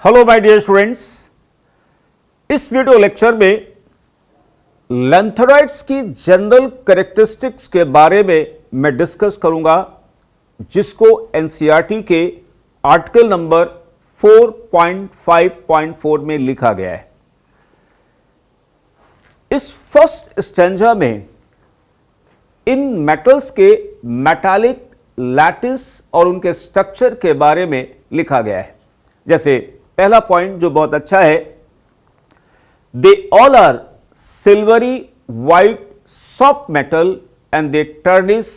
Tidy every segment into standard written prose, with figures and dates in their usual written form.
Hello my dear students, इस video lecture में लैंथेराइड्स की जनरल कैरेक्टरिस्टिक्स के बारे में मैं डिस्कस करूंगा, जिसको एनसीईआरटी के आर्टिकल नंबर 4.5.4 में लिखा गया है। इस फर्स्ट स्टैंजा में इन मेटल्स के मेटालिक लैटिस और उनके स्ट्रक्चर के बारे में लिखा गया है। जैसे पहला पॉइंट जो बहुत अच्छा है, they all are silvery white soft metal and they tarnish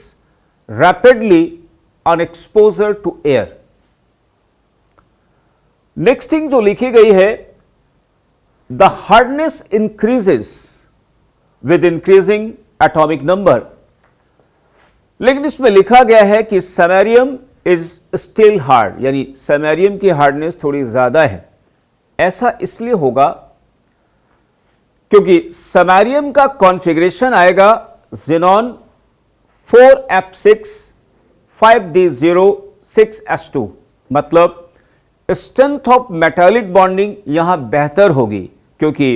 rapidly on exposure to air. Next thing जो लिखी गई है, the hardness increases with increasing atomic number. लेकिन इसमें लिखा गया है कि समैरियम इज स्टिल हार्ड, यानी समैरियम की हार्डनेस थोड़ी ज्यादा है। ऐसा इसलिए होगा क्योंकि समैरियम का कॉन्फ़िगरेशन आएगा ज़ेनॉन 4f6 5d0 6s2, मतलब स्ट्रेंथ ऑफ मेटालिक बॉन्डिंग यहां बेहतर होगी क्योंकि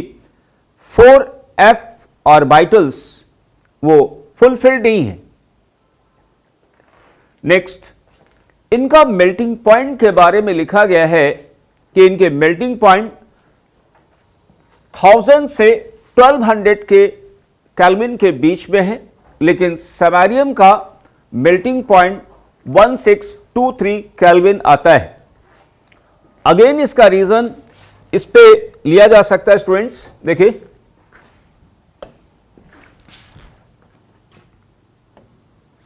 4f ऑर्बिटल्स वो फुलफिल्ड नहीं है। नेक्स्ट, इनका मेल्टिंग पॉइंट के बारे में लिखा गया है कि इनके मेल्टिंग पॉइंट 1000 से 1200 के केल्विन के बीच में है, लेकिन समैरियम का मेल्टिंग पॉइंट 1623 केल्विन आता है। अगेन इसका रीजन इस पे लिया जा सकता है स्टूडेंट्स। देखिए,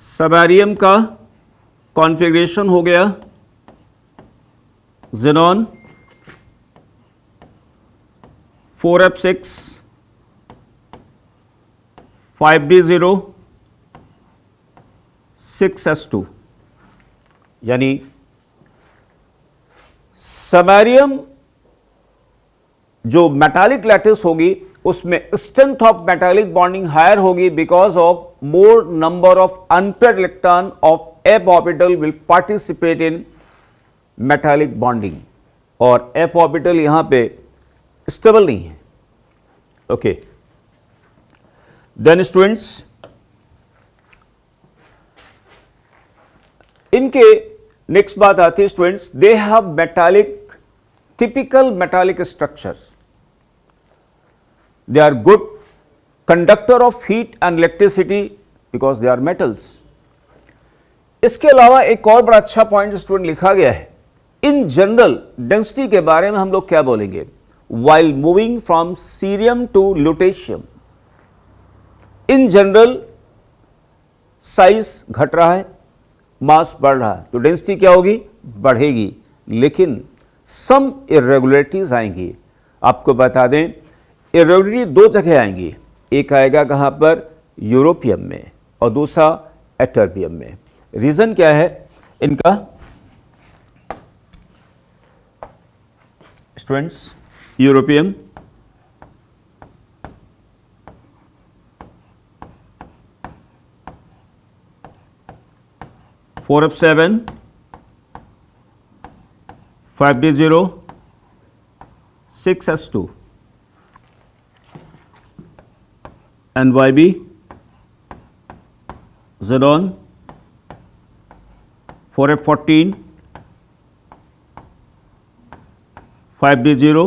समैरियम का कॉन्फ़िगरेशन हो गया ज़ेनॉन 4f6 5d0 6s2, यानी समैरियम जो मेटालिक लैटिस होगी उसमें strength of metallic bonding higher होगी because of more number of unpaired electron of f orbital will participate in metallic bonding, और f ऑर्बिटल यहां पे स्टेबल नहीं है। ओके, देन स्टूडेंट्स, इनके नेक्स्ट बात आती है students, they have metallic typical metallic structures, they are good conductor of heat and electricity because they are metals. इसके अलावा एक और बड़ा अच्छा पॉइंट स्टूडेंट लिखा गया है, इन जनरल डेंसिटी के बारे में हम लोग क्या बोलेंगे, while moving from cerium to lutetium, in general size घट रहा है, मास बढ़ रहा है, तो डेंसिटी क्या होगी, बढ़ेगी, लेकिन सम इरेगुलरिटीज आएंगी। आपको बता दें, इरेगुलरिटी दो जगह आएंगी, एक आएगा कहां पर, यूरोपियम में, और दूसरा एटर्बियम में। रीजन क्या है इनका students, europium four F 7 5d0 6s2 and YB Xenon 4f14 5d0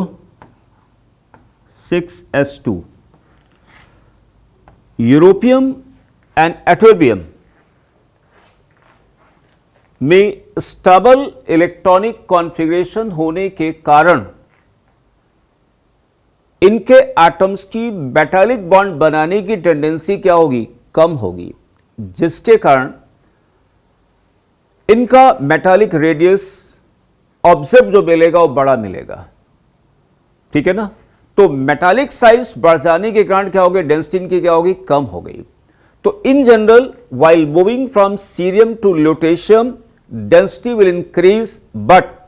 6s2। Europium and ytterbium में स्टेबल इलेक्ट्रॉनिक कॉन्फ़िगरेशन होने के कारण इनके एटम्स की मेटालिक बॉन्ड बनाने की टेंडेंसी क्या होगी, कम होगी, जिसके कारण इनका मेटालिक रेडियस ऑब्जेक्ट जो मिलेगा वो बड़ा मिलेगा। ठीक है ना, तो मेटालिक साइज बढ़ जाने के कारण क्या होगी, डेंसिटी इनकी क्या होगी, कम हो गई। तो in general while moving from cerium to lutetium density will increase, but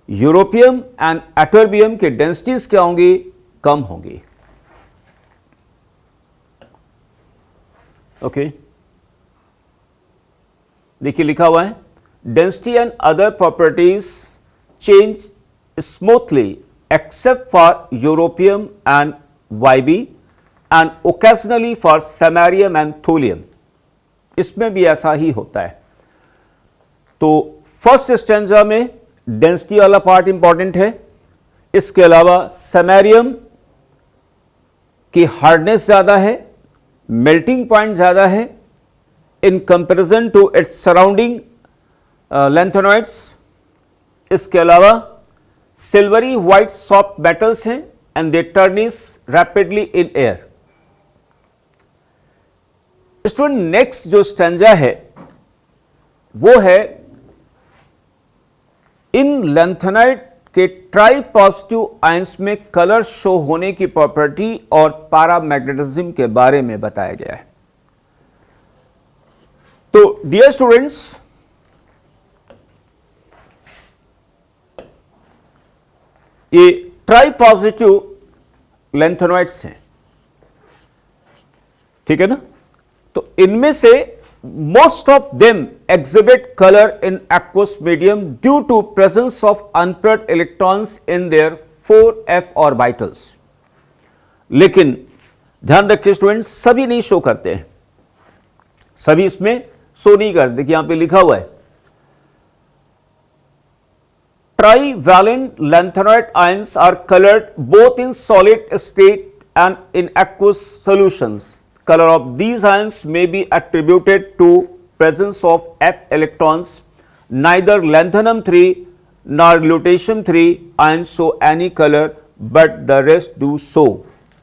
europium and ytterbium की डेंसिटीज क्या होंगी, कम होंगी। ओके, देखिए लिखा हुआ है, density and other properties change smoothly except for europium and yb and occasionally for samarium and thulium. इसमें भी ऐसा ही होता है. तो फर्स्ट स्टेंजा में डेंसिटी वाला पार्ट इंपॉर्टेंट है. इसके अलावा समैरियम की हार्डनेस ज्यादा है, मेल्टिंग पॉइंट ज्यादा है in comparison to its surrounding lanthanoids. इसके अलावा सिल्वरी व्हाइट सॉफ्ट मेटल्स हैं and they tarnish rapidly in air. Student next जो स्टेंजा है वो है इन लैंथेनाइड के ट्राई पॉजिटिव आयंस में कलर शो होने की प्रॉपर्टी और पैरामैग्नेटिज्म के बारे में बताया गया है. तो डियर स्टूडेंट्स, ये ट्राई पॉजिटिव लैंथेनॉइड्स हैं, ठीक है ना. तो इनमें से most of them exhibit color in aqueous medium due to presence of unpaired electrons in their 4f orbitals. लेकिन ध्यान रखिए स्टूडेंट्स, सभी नहीं शो करते हैं, सभी इसमें शो नहीं करते. कि यहां पे लिखा हुआ है trivalent lanthanoid ions are colored both in solid state and in aqueous solutions. Color of these ions may be attributed to presence of f electrons. Neither lanthanum 3 nor lutetium 3 ions show any color, but the rest do so.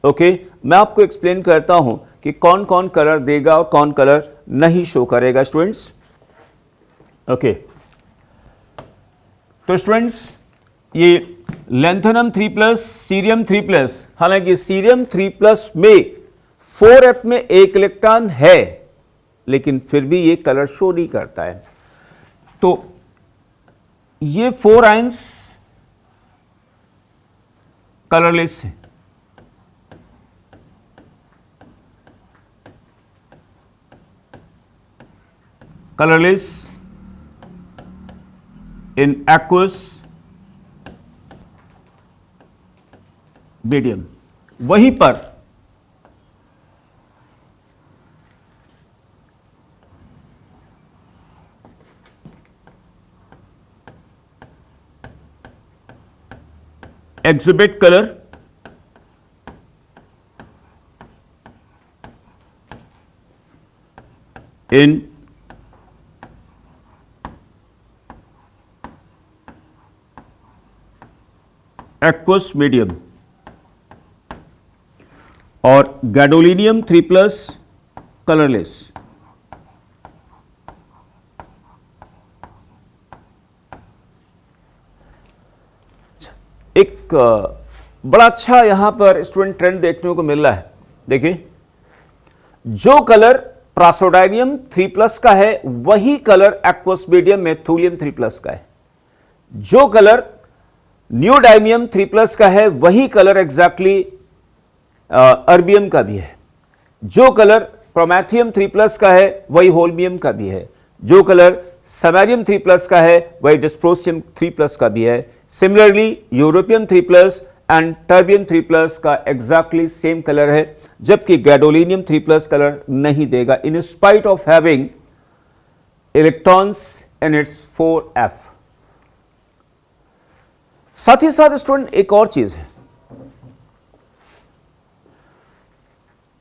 Okay? मैं आपको explain करता हूं कि कौन कौन colour देगा और कौन कलर नहीं शो करेगा स्टूडेंट्स. ओके, तो स्टूडेंट्स ये लैंथेनम 3+, सीरियम 3+, हालांकि सीरियम 3+ में 4f में एक इलेक्ट्रॉन है लेकिन फिर भी ये कलर शो नहीं करता है. तो ये 4 आयंस कलरलेस है. Colourless in aqueous medium. वहीं पर exhibit color in aqueous medium और gadolinium 3+ colorless. एक बड़ा अच्छा यहां पर स्टूडेंट ट्रेंड देखने को मिल रहा है. देखिए, जो कलर प्रासोडाइनियम 3+ का है वही कलर एक्वस मीडियम में थूलियम 3+ का है. जो कलर न्यूडाइमियम 3+ का है वही कलर एग्जैक्टली अर्बियम का भी है. जो कलर प्रोमेथियम 3+ का है वही होल्मियम का भी है. जो कलर समैरियम 3+ का है वही डिस्प्रोसियम 3+ का भी है. सिमिलरली यूरोपियम 3+ एंड टर्बियम 3+ का एग्जैक्टली सेम कलर है, जबकि गैडोलिनियम 3+ कलर नहीं देगा in spite of having electrons in its 4f. साथ ही साथ स्टूडेंट एक और चीज है,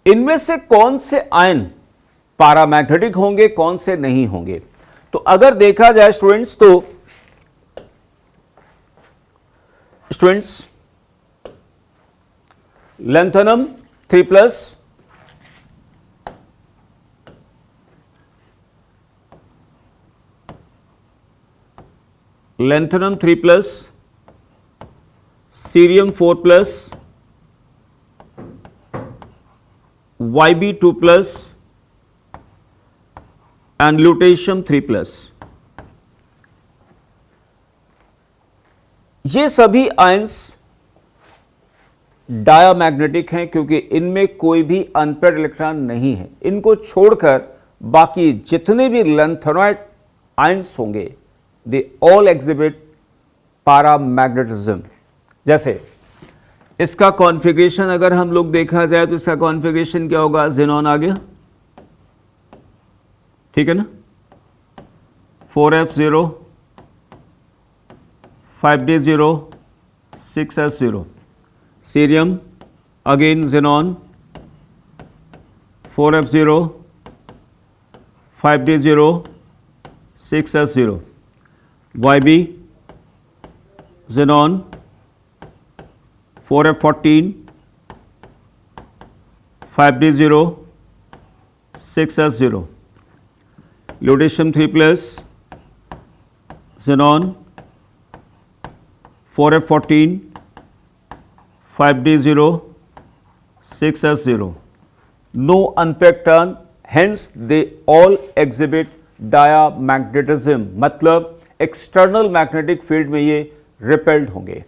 इनमें से कौन से आयन पैरामैग्नेटिक होंगे, कौन से नहीं होंगे. तो अगर देखा जाए स्टूडेंट्स, तो students lanthanum 3+, lanthanum 3+, cerium 4+, YB2+ and lutetium 3+, ये सभी आयंस डायामैग्नेटिक हैं क्योंकि इनमें कोई भी अनपेयर्ड इलेक्ट्रॉन नहीं है. इनको छोड़कर बाकी जितने भी लैंथेनॉइड आयंस होंगे दे ऑल एग्जिबिट पैरामैग्नेटिज्म। जैसे इसका कॉन्फ़िगरेशन अगर हम लोग देखा जाए तो इसका कॉन्फ़िगरेशन क्या होगा, ज़ेनॉन आ गया, ठीक है ना, 4f0 5d0 6s0, cerium again xenon 4f0 5d0 6s0, YB xenon 4f14 5d0 6s0, lutetium 3+ xenon 4f14 5d0 6s0, no unpaired turn, hence they all exhibit diamagnetism, मतलब एक्सटर्नल मैग्नेटिक फील्ड में ये repelled होंगे।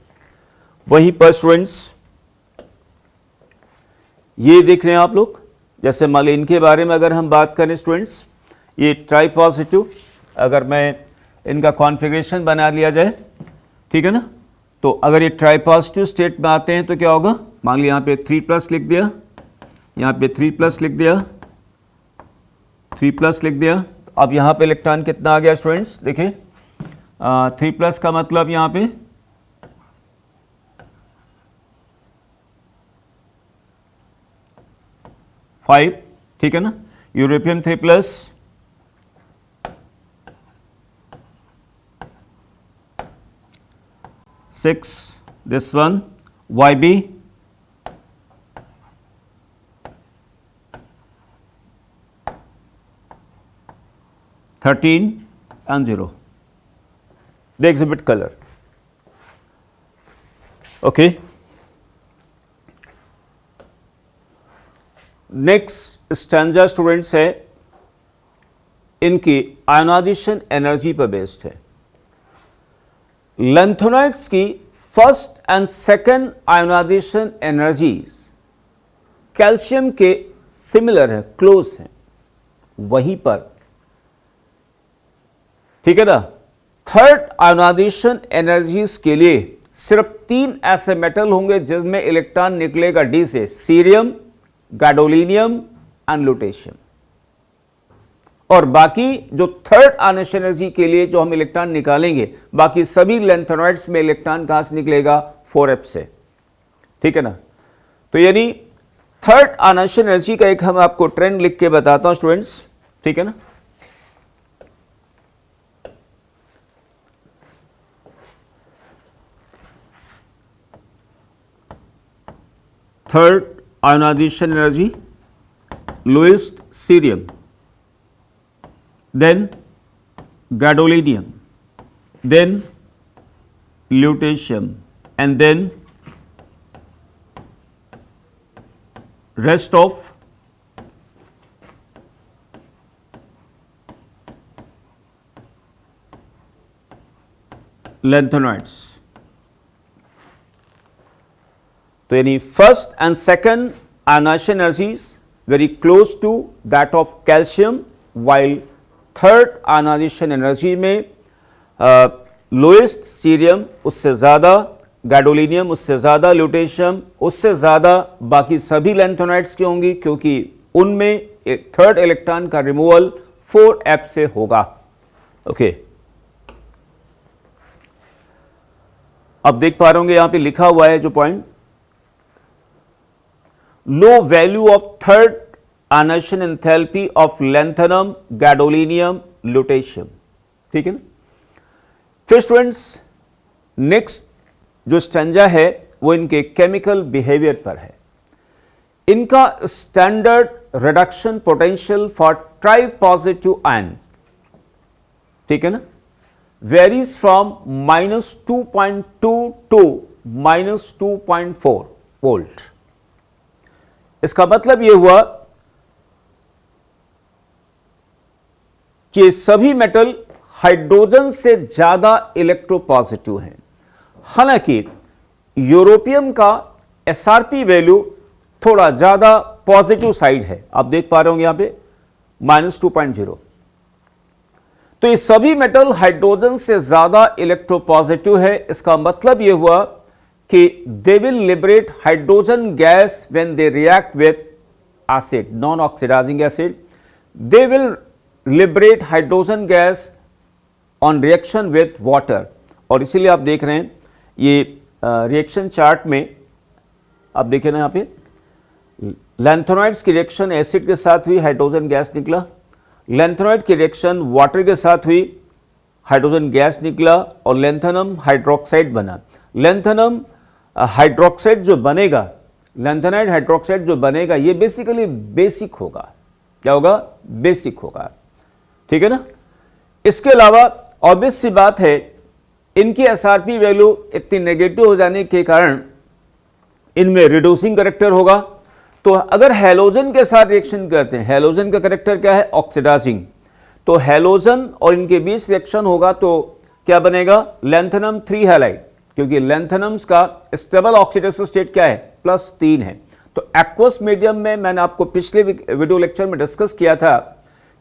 वहीं पर students ये देख रहे हैं आप लोग, जैसे मान लीजिए इनके बारे में अगर हम बात करें स्टूडेंट्स, ये ट्राई पॉजिटिव, अगर मैं इनका कॉन्फ़िगरेशन बना लिया जाए, ठीक है ना, तो अगर ये ट्राई पॉजिटिव स्टेट में आते हैं तो क्या होगा, मान लीजिए यहाँ पे 3+ लिख दिया, यहाँ पे 3+ लिख दिया, 3+ लिख दिया, अब यहाँ पे इलेक्ट्रॉन कितना आ गया स्टूडेंट्स, देखिए 3+ का मतलब यहाँ पे 5, ठीक है ना, European 3+, six, this one, YB, (13) and 0. They exhibit color. Okay. Next stanza students है, इनकी आयोनाइजेशन एनर्जी पर बेस्ड है। लैंथेनॉइड्स की first and second ionisation energies calcium के सिमिलर है, क्लोज है, वहीं पर, ठीक है ना, थर्ड आयोनाइजेशन एनर्जीज के लिए सिर्फ 3 ऐसे मेटल होंगे जिसमें इलेक्ट्रॉन निकलेगा डी से, सीरियम, गैडोलिनियम एंड लुटेशियम, और बाकी जो थर्ड आयोनाइजेशन एनर्जी के लिए जो हम इलेक्ट्रॉन निकालेंगे, बाकी सभी लैंथेनॉइड्स में इलेक्ट्रॉन कहां से निकलेगा, 4f से, ठीक है ना। तो यानी थर्ड आयोनाइजेशन एनर्जी का एक हम आपको ट्रेंड लिख के बताता हूं स्टूडेंट्स, ठीक है ना। Third ionisation energy, lowest cerium, then gadolinium, then lutetium, and then rest of lanthanide. तो यानी first and second ionisation energies very close to that of calcium, while third ionisation energy में लोएस्ट सीरियम उससे ज़्यादा, gadolinium उससे ज़्यादा, lutetium उससे ज़्यादा, बाकी सभी लैंथेनॉइड्स की होंगी क्योंकि उनमें एक थर्ड इलेक्ट्रॉन का रिमूवल 4f से होगा। ओके, अब देख पा रहे होंगे यहां पे लिखा हुआ है जो point, low value of third ionization enthalpy of lanthanum, gadolinium, lutetium, ठीक है ना। फिर स्टूडेंट्स नेक्स्ट जो स्टैंजा है वो इनके केमिकल बिहेवियर पर है। इनका standard reduction potential for try positive ion, ठीक है ना, वेरीज फ्रॉम -2.2 टू -2.4 वोल्ट। इसका मतलब यह हुआ कि सभी मेटल हाइड्रोजन से ज्यादा इलेक्ट्रोपॉजिटिव हैं। हालांकि यूरोपियम का एसआरपी वैल्यू थोड़ा ज्यादा पॉजिटिव साइड है, आप देख पा रहे होंगे यहां पे -2.0। तो ये सभी मेटल हाइड्रोजन से ज्यादा इलेक्ट्रोपॉजिटिव है। इसका मतलब यह हुआ कि they will liberate hydrogen gas when they react with acid, non oxidising acid. They will liberate hydrogen gas on reaction with water. और इसीलिए आप देख रहे हैं ये रिएक्शन चार्ट में आप देखें ना, यहां पे लैंथेनॉइड्स की रिएक्शन एसिड के साथ हुई, हाइड्रोजन गैस निकला। लैंथेनॉइड की रिएक्शन वाटर के साथ हुई, हाइड्रोजन गैस निकला और लैंथेनम हाइड्रोक्साइड बना। लैंथेनम हाइड्रोक्साइड जो बनेगा, लैंथेनाइड हाइड्रोक्साइड जो बनेगा, ये बेसिकली बेसिक होगा। क्या होगा? बेसिक होगा। ठीक है ना। इसके अलावा ऑब्वियस सी बात है, इनकी एसआरपी वैल्यू इतनी नेगेटिव हो जाने के कारण इनमें रिड्यूसिंग करैक्टर होगा। तो अगर हैलोजन के साथ रिएक्शन करते हैं, हैलोजन का करैक्टर क्या है? ऑक्सीडाइजिंग। तो हैलोजन और इनके बीच रिएक्शन होगा तो क्या बनेगा? लैंथेनम 3 हैलाइड, क्योंकि लैंथेनम्स का स्टेबल ऑक्सीडेशन स्टेट क्या है? +3 है। तो एक्वस मीडियम में मैंने आपको पिछले वीडियो लेक्चर में डिस्कस किया था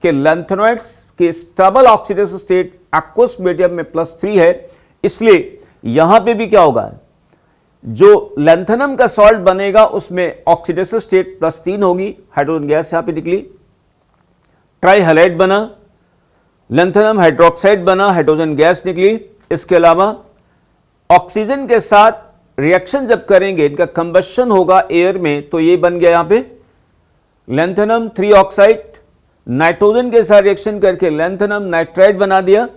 कि लैंथेनॉइड्स की stable oxidation state aqueous medium में +3 है। इसलिए यहां पे भी क्या होगा? जो लैंथेनम का सॉल्ट बनेगा उसमें ऑक्सीडेशन स्टेट +3 होगी, हाइड्रोजन गैस यहां पे निकली, ट्राई हैलाइड बना, लैंथेनम हाइड्रोक्साइड बना, हाइड्रोजन गैस निकली। इसके अलावा ऑक्सीजन के साथ रिएक्शन जब करेंगे, इनका कंबशन होगा एयर में, तो ये बन गया यहां पे लैंथेनम 3 ऑक्साइड। नाइट्रोजन के साथ रिएक्शन करके लैंथेनम नाइट्राइड बना दिया,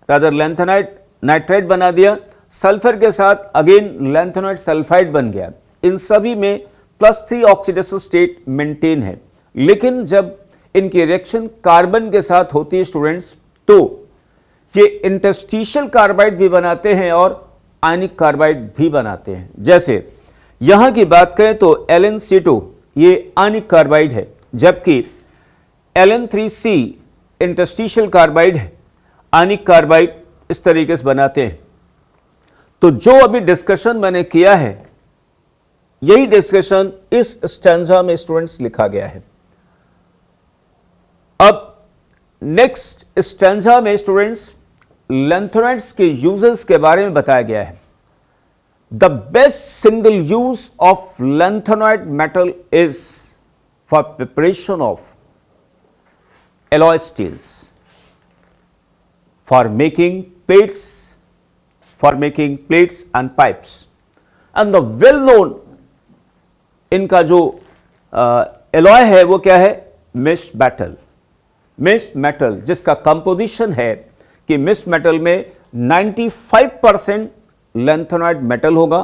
रादर लैंथेनाइड नाइट्राइड बना दिया। सल्फर के साथ अगेन लैंथेनॉइड सल्फाइड बन गया। इन सभी में +3 ऑक्सीडेशन स्टेट मेंटेन है। लेकिन जब इनकी रिएक्शन कार्बन के साथ होती है स्टूडेंट्स, तो ये इंटरस्टिशियल कार्बाइड भी बनाते हैं और आयनिक कार्बाइड भी बनाते हैं। जैसे यहां की बात करें तो LnC2 ये आयनिक कार्बाइड है, जबकि Ln3C इंटरस्टिशियल कार्बाइड है, आयनिक कार्बाइड इस तरीके से बनाते हैं। तो जो अभी डिस्कशन मैंने किया है, यही डिस्कशन इस स्टैंजा में स्टूडेंट्स लिखा गया है। अब नेक्स्ट स्टैंजा में स्टूडेंट्स लैंथेनॉइड्स के यूजेस के बारे में बताया गया है। The best single use of lanthanoid metal is for preparation of alloy steels, for making plates and pipes, and the well known इनका जो alloy है वो क्या है? मिक्स्ड मेटल, जिसका कंपोजिशन है कि मिक्स्ड मेटल में 95% लैंथेनॉइड मेटल होगा,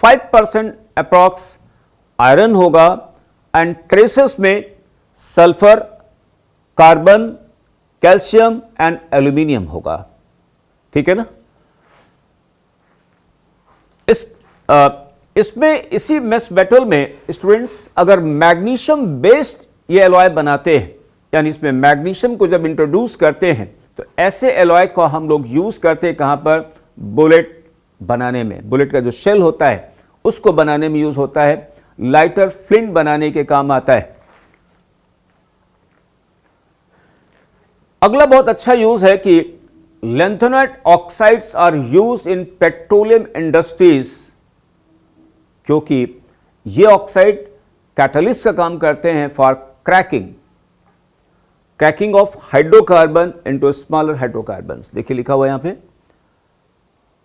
5% अप्रॉक्स आयरन होगा एंड ट्रेसेस में sulphur, carbon, calcium and aluminium होगा। ठीक है ना। इसमें इसी मिक्स्ड मेटल में स्टूडेंट्स अगर मैग्नीशियम बेस्ड ये एलॉय बनाते हैं, यानी इसमें मैग्नीशियम को जब इंट्रोड्यूस करते हैं, तो ऐसे एलॉय को हम लोग यूज करते हैं कहां पर? बुलेट बनाने में। बुलेट का जो शेल होता है उसको बनाने में यूज होता है, लाइटर फ्लिंट बनाने के काम आता है। अगला बहुत अच्छा यूज है कि lanthanoid oxides are used in petroleum industries, क्योंकि ये ऑक्साइड कैटलिस्ट का काम करते हैं for cracking of hydrocarbon into smaller hydrocarbons. देखिए लिखा हुआ यहां पे,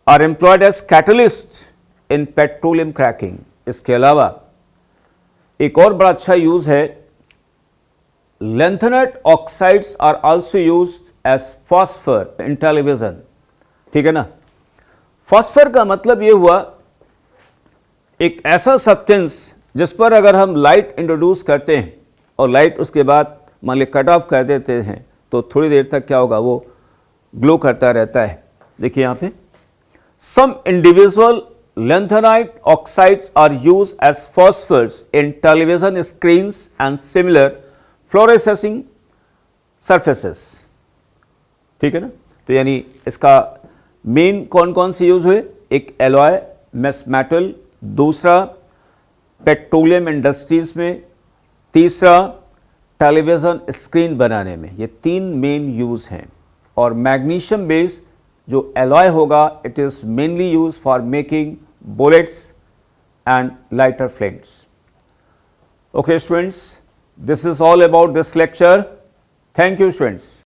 are employed as catalyst in petroleum cracking. इसके अलावा एक और बड़ा अच्छा यूज है, lanthanoid oxides are also used as phosphor in television. ठीक है ना। फॉस्फर का मतलब यह हुआ एक ऐसा सब्सटेंस जिस पर अगर हम लाइट इंट्रोड्यूस करते हैं और लाइट उसके बाद मान ली कट ऑफ कर देते हैं, तो थोड़ी देर तक क्या होगा? वो ग्लो करता रहता है। देखिए यहां पे, some individual lanthanoid oxides are used as phosphors in television screens and similar fluorescing surfaces. ठीक है ना। तो यानी इसका मेन कौन कौन से यूज हुए? एक एलॉय मिक्स्ड मेटल, दूसरा पेट्रोलियम इंडस्ट्रीज में, तीसरा टेलीविजन स्क्रीन बनाने में। ये 3 मेन यूज हैं। और मैग्नीशियम बेस जो एलॉय होगा it is mainly use for making bullets and lighter flames. Okay students, this is all about this lecture. Thank you students.